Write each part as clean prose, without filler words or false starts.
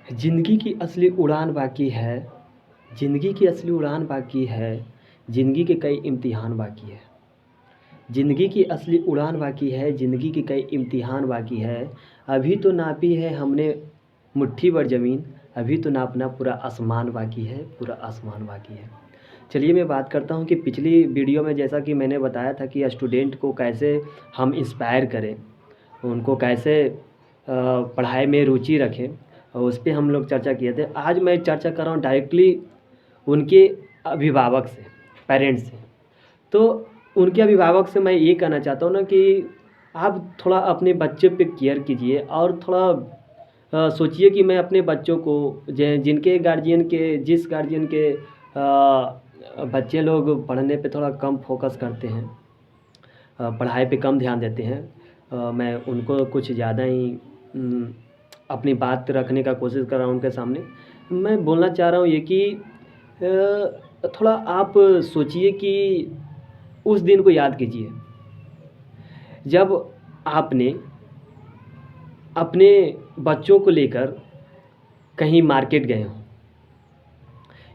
ज़िंदगी की असली उड़ान बाकी है, ज़िंदगी की असली उड़ान बाकी है, ज़िंदगी के कई इम्तिहान बाकी है। ज़िंदगी की असली उड़ान बाकी है, ज़िंदगी के कई इम्तिहान बाकी है। अभी तो नापी है हमने मुट्ठी भर ज़मीन, अभी तो नापना पूरा आसमान बाकी है, पूरा आसमान बाकी है। चलिए मैं बात करता हूँ कि पिछली वीडियो में जैसा कि मैंने बताया था कि स्टूडेंट को कैसे हम इंस्पायर करें, उनको कैसे पढ़ाई में रुचि रखें, और उस पे हम लोग चर्चा किए थे। आज मैं चर्चा कर रहा हूँ डायरेक्टली उनके अभिभावक से, पेरेंट्स से। तो उनके अभिभावक से मैं ये कहना चाहता हूँ ना कि आप थोड़ा अपने बच्चे पे केयर कीजिए और थोड़ा सोचिए कि मैं अपने बच्चों को जिनके गार्जियन के जिस गार्जियन के बच्चे लोग पढ़ने पे थोड़ा कम फोकस करते हैं, पढ़ाई पे कम ध्यान देते हैं, मैं उनको कुछ ज़्यादा ही अपनी बात रखने का कोशिश कर रहा हूँ उनके सामने। मैं बोलना चाह रहा हूँ ये कि थोड़ा आप सोचिए कि उस दिन को याद कीजिए जब आपने अपने बच्चों को लेकर कहीं मार्केट गए हों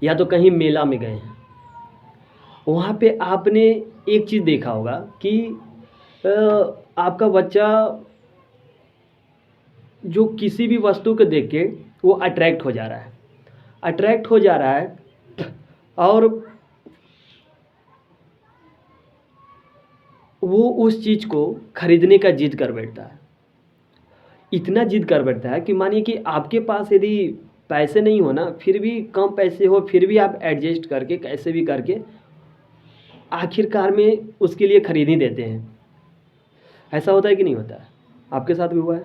या तो कहीं मेला में गए हैं। वहाँ पे आपने एक चीज़ देखा होगा कि आपका बच्चा जो किसी भी वस्तु को देख के वो अट्रैक्ट हो जा रहा है, अट्रैक्ट हो जा रहा है और वो उस चीज़ को खरीदने का जिद कर बैठता है। इतना जिद कर बैठता है कि मानिए कि आपके पास यदि पैसे नहीं हो ना, फिर भी कम पैसे हो, फिर भी आप एडजस्ट करके कैसे भी करके आखिरकार में उसके लिए खरीद ही देते हैं। ऐसा होता है कि नहीं होता है? आपके साथ भी हुआ है?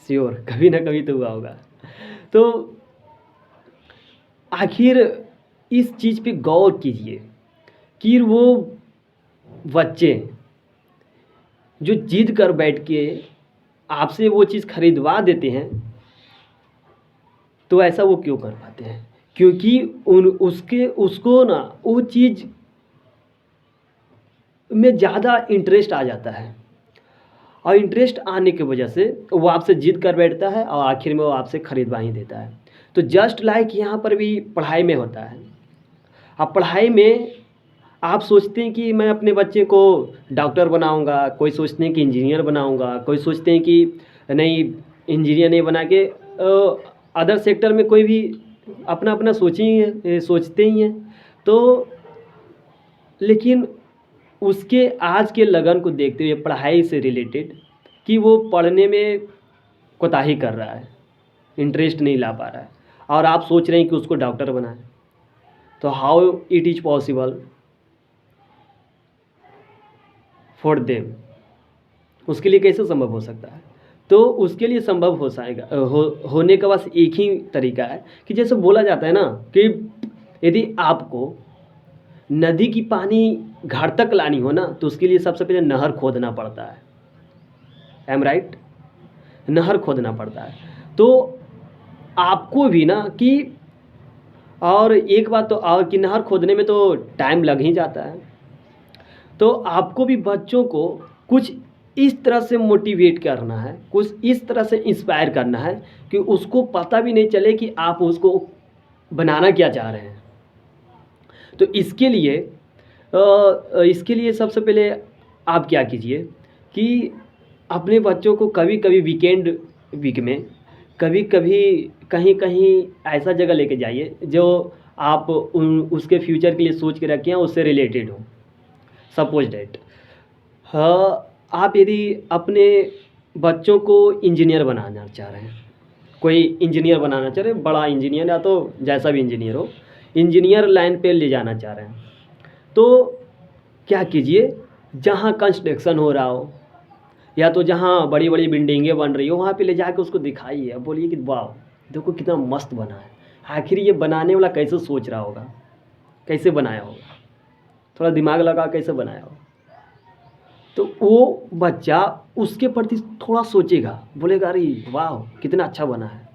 श्योर, कभी ना कभी तो हुआ होगा। तो आखिर इस चीज़ पे गौर कीजिए कि वो बच्चे जो जिद कर बैठ के आपसे वो चीज़ खरीदवा देते हैं, तो ऐसा वो क्यों कर पाते हैं? क्योंकि उसको ना वो चीज़ में ज़्यादा इंटरेस्ट आ जाता है, और इंटरेस्ट आने की वजह से वो आपसे जिद कर बैठता है और आखिर में वो आपसे खरीदवा ही देता है। तो जस्ट लाइक यहाँ पर भी पढ़ाई में होता है। अब पढ़ाई में आप सोचते हैं कि मैं अपने बच्चे को डॉक्टर बनाऊंगा, कोई सोचते हैं कि इंजीनियर बनाऊंगा, कोई सोचते हैं कि नहीं, इंजीनियर नहीं बना के अदर सेक्टर में कोई भी अपना अपना सोचते ही हैं। तो लेकिन उसके आज के लगन को देखते हुए पढ़ाई से रिलेटेड कि वो पढ़ने में कोताही कर रहा है, इंटरेस्ट नहीं ला पा रहा है, और आप सोच रहे हैं कि उसको डॉक्टर बनाएं, तो how it is possible for them? उसके लिए कैसे संभव हो सकता है? तो उसके लिए संभव होने का बस एक ही तरीका है कि जैसे बोला जाता है ना कि यदि आपको नदी की पानी घर तक लानी हो ना, तो उसके लिए सबसे पहले नहर खोदना पड़ता है। Um right? नहर खोदना पड़ता है। तो आपको भी ना कि, और एक बात तो और कि नहर खोदने में तो टाइम लग ही जाता है। तो आपको भी बच्चों को कुछ इस तरह से मोटिवेट करना है, कुछ इस तरह से इंस्पायर करना है कि उसको पता भी नहीं चले कि आप उसको बनाना क्या चाह रहे हैं। तो इसके लिए सबसे पहले आप क्या कीजिए कि अपने बच्चों को कभी कभी वीक में कभी कभी कहीं कहीं ऐसा जगह लेके जाइए जो आप उसके फ्यूचर के लिए सोच के रखे हैं, उससे रिलेटेड हो। सपोज डैट आप यदि अपने बच्चों को इंजीनियर बनाना चाह रहे हैं, कोई इंजीनियर बनाना चाह रहे हैं, बड़ा इंजीनियर या तो जैसा भी इंजीनियर हो, इंजीनियर लाइन पे ले जाना चाह रहे हैं, तो क्या कीजिए, जहाँ कंस्ट्रक्शन हो रहा हो या तो जहाँ बड़ी बड़ी बिल्डिंगें बन रही हो, वहाँ पे ले जाके उसको दिखाइए। अब बोलिए कि वाह, देखो कितना मस्त बना है। आखिर ये बनाने वाला कैसे सोच रहा होगा, कैसे बनाया होगा, थोड़ा दिमाग लगा कैसे बनाया होगा। तो वो बच्चा उसके प्रति थोड़ा सोचेगा, बोलेगा अरे वाह कितना अच्छा बना है।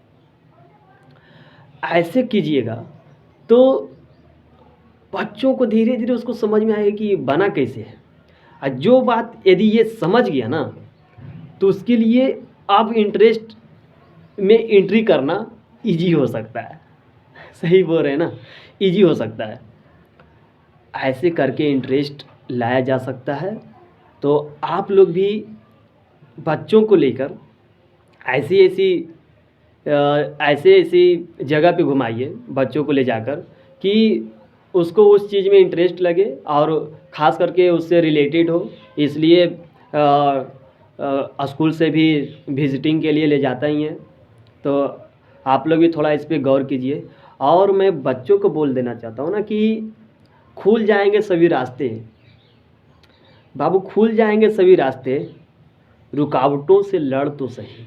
ऐसे कीजिएगा तो बच्चों को धीरे धीरे उसको समझ में आएगा कि ये बना कैसे है। और जो बात यदि ये समझ गया ना, तो उसके लिए अब इंटरेस्ट में एंट्री करना इजी हो सकता है। सही बोल रहे हैं ना, इजी हो सकता है। ऐसे करके इंटरेस्ट लाया जा सकता है। तो आप लोग भी बच्चों को लेकर ऐसी ऐसी ऐसे ऐसी जगह पे घुमाइए बच्चों को ले जाकर कि उसको उस चीज़ में इंटरेस्ट लगे और ख़ास करके उससे रिलेटेड हो। इसलिए स्कूल से भी विजिटिंग के लिए ले जाता ही है। तो आप लोग भी थोड़ा इस पे गौर कीजिए। और मैं बच्चों को बोल देना चाहता हूँ ना कि खुल जाएंगे सभी रास्ते बाबू, खुल जाएंगे सभी रास्ते, रुकावटों से लड़ तो सही।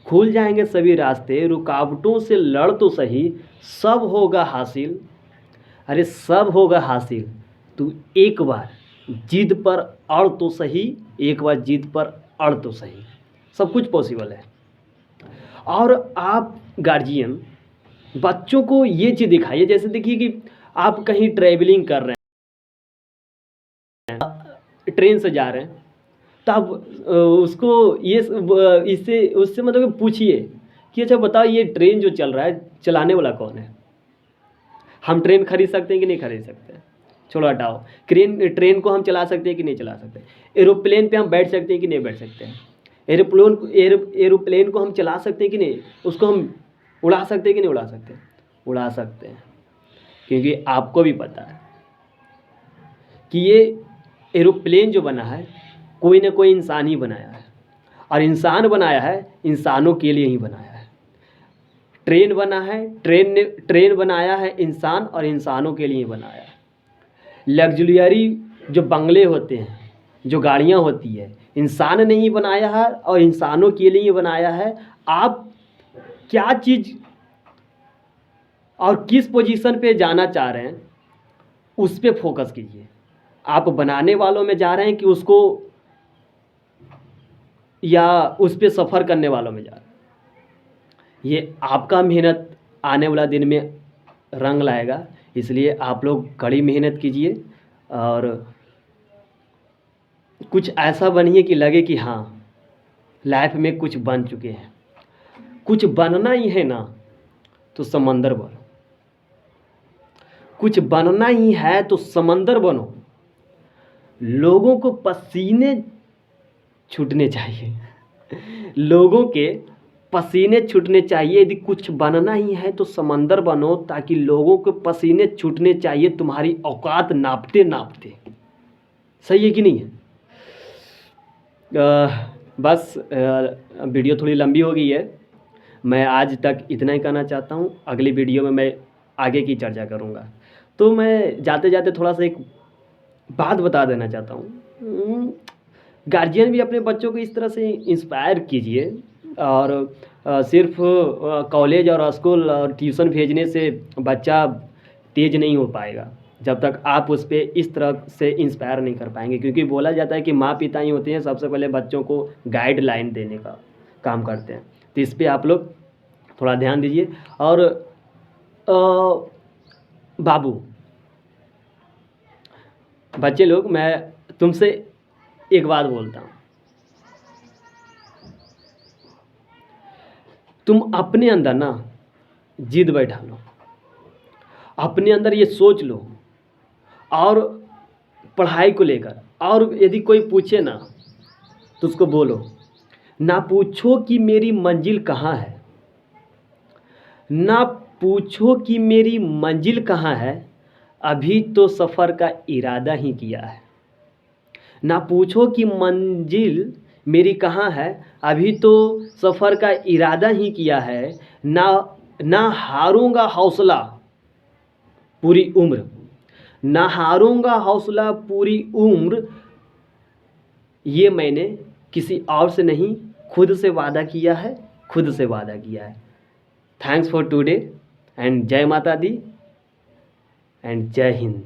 खुल जाएंगे सभी रास्ते, रुकावटों से लड़ तो सही, सब होगा हासिल। अरे सब होगा हासिल, तू एक बार जिद पर अड़ तो सही, एक बार जिद पर अड़ तो सही, सब कुछ पॉसिबल है। और आप गार्जियन बच्चों को ये चीज़ दिखाइए। जैसे देखिए कि आप कहीं ट्रैवलिंग कर रहे हैं, ट्रेन से जा रहे हैं, तब उसको ये इससे उससे मतलब कि पूछिए कि अच्छा बताओ ये ट्रेन जो चल रहा है चलाने वाला कौन है। हम ट्रेन खरीद सकते हैं कि नहीं खरीद सकते? छोड़ो हटाओ। ट्रेन को हम चला सकते हैं कि नहीं चला सकते? एरोप्लेन पे हम बैठ सकते हैं कि नहीं बैठ सकते हैं? एरोप्लेन को हम चला सकते हैं कि नहीं? उसको हम उड़ा सकते हैं कि नहीं उड़ा सकते? उड़ा सकते हैं, क्योंकि आपको भी पता है कि ये एरोप्लेन जो बना है कोई ना कोई इंसान ही बनाया है, और इंसान बनाया है इंसानों के लिए ही बनाया है। ट्रेन बना है, ट्रेन बनाया है इंसान, और इंसानों के लिए बनाया है। लग्जरियरी जो बंगले होते हैं, जो गाड़ियाँ होती है, इंसान ने ही बनाया है और इंसानों के लिए ही बनाया है। आप क्या चीज़ और किस पोजीशन पे जाना चाह रहे हैं उस पे फोकस कीजिए। आप बनाने वालों में जा रहे हैं कि उसको, या उस पे सफ़र करने वालों में जा रहे हैं? ये आपका मेहनत आने वाला दिन में रंग लाएगा। इसलिए आप लोग कड़ी मेहनत कीजिए और कुछ ऐसा बनिए कि लगे कि हाँ लाइफ में कुछ बन चुके हैं। कुछ बनना ही है ना तो समंदर बनो, कुछ बनना ही है तो समंदर बनो। लोगों को पसीने छूटने चाहिए, लोगों के पसीने छूटने चाहिए। यदि कुछ बनना ही है तो समंदर बनो, ताकि लोगों के पसीने छूटने चाहिए तुम्हारी औकात नापते नापते। सही है कि नहीं है? बस वीडियो थोड़ी लंबी हो गई है। मैं आज तक इतना ही कहना चाहता हूँ। अगली वीडियो में मैं आगे की चर्चा करूँगा। तो मैं जाते जाते थोड़ा सा एक बात बता देना चाहता हूँ। गार्जियन भी अपने बच्चों को इस तरह से इंस्पायर कीजिए। और सिर्फ कॉलेज और स्कूल और ट्यूशन भेजने से बच्चा तेज नहीं हो पाएगा जब तक आप उस पर इस तरह से इंस्पायर नहीं कर पाएंगे। क्योंकि बोला जाता है कि माँ पिता ही होते हैं सबसे पहले बच्चों को गाइडलाइन देने का काम करते हैं। तो इस पर आप लोग थोड़ा ध्यान दीजिए। और बाबू बच्चे लोग, मैं तुमसे एक बात बोलता हूँ। तुम अपने अंदर ना जिद बैठा लो, अपने अंदर ये सोच लो, और पढ़ाई को लेकर, और यदि कोई पूछे ना तो उसको बोलो, ना पूछो कि मेरी मंजिल कहाँ है, ना पूछो कि मेरी मंजिल कहाँ है, अभी तो सफ़र का इरादा ही किया है। ना पूछो कि मंजिल मेरी कहाँ है, अभी तो सफ़र का इरादा ही किया है। ना हारूंगा हौसला पूरी उम्र, ना हारूंगा हौसला पूरी उम्र, ये मैंने किसी और से नहीं खुद से वादा किया है, खुद से वादा किया है। थैंक्स फॉर टुडे एंड जय माता दी एंड जय हिंद।